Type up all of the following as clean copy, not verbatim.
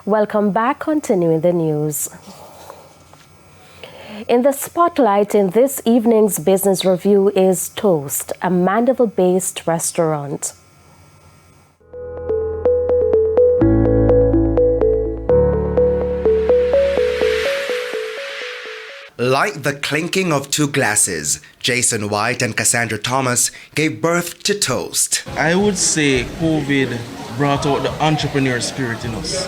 Welcome back, continuing the news. In the spotlight in this evening's business review is Toast, a Mandeville-based restaurant. Like the clinking of two glasses, Jason White and Cassandra Thomas gave birth to Toast. I would say COVID brought out the entrepreneur spirit in us.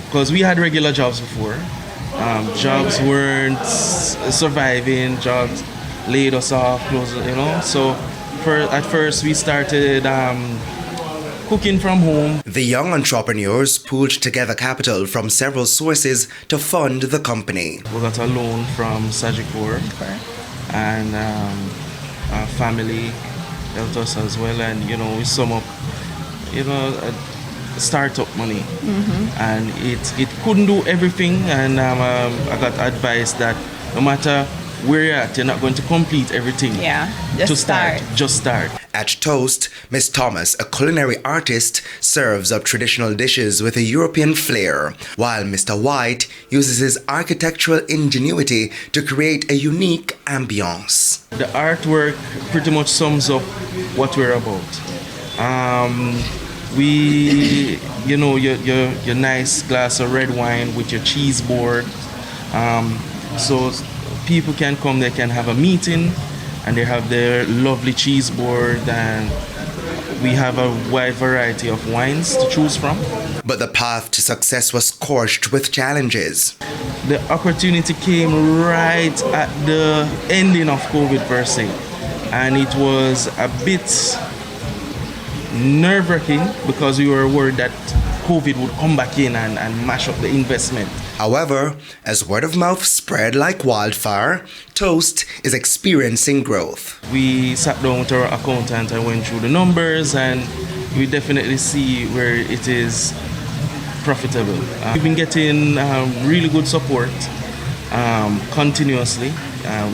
Because we had regular jobs before. Jobs weren't surviving, jobs laid us off, closed, So at first we started cooking from home. The young entrepreneurs pooled together capital from several sources to fund the company. We got a loan from Sagicor, and our family helped us as well, and we sum up startup money, and it couldn't do everything, and I got advice that no matter where you're at, you're not going to complete everything. Just start. At Toast, Miss Thomas, a culinary artist, serves up traditional dishes with a European flair, while Mr. White uses his architectural ingenuity to create a unique ambience. The artwork pretty much sums up what we're about. Your nice glass of red wine with your cheese board. So people can come, they can have a meeting, and they have their lovely cheese board, and we have a wide variety of wines to choose from. But the path to success was scorched with challenges. The opportunity came right at the ending of COVID per se, and it was a bit nerve-wracking because we were worried that COVID would come back in and mash up the investment. However, as word of mouth spread like wildfire, Toast is experiencing growth. We sat down with our accountant and went through the numbers, and we definitely see where it is profitable. We've been getting really good support continuously.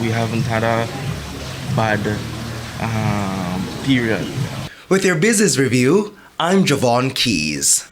We haven't had a bad period. With your business review, I'm Javon Keys.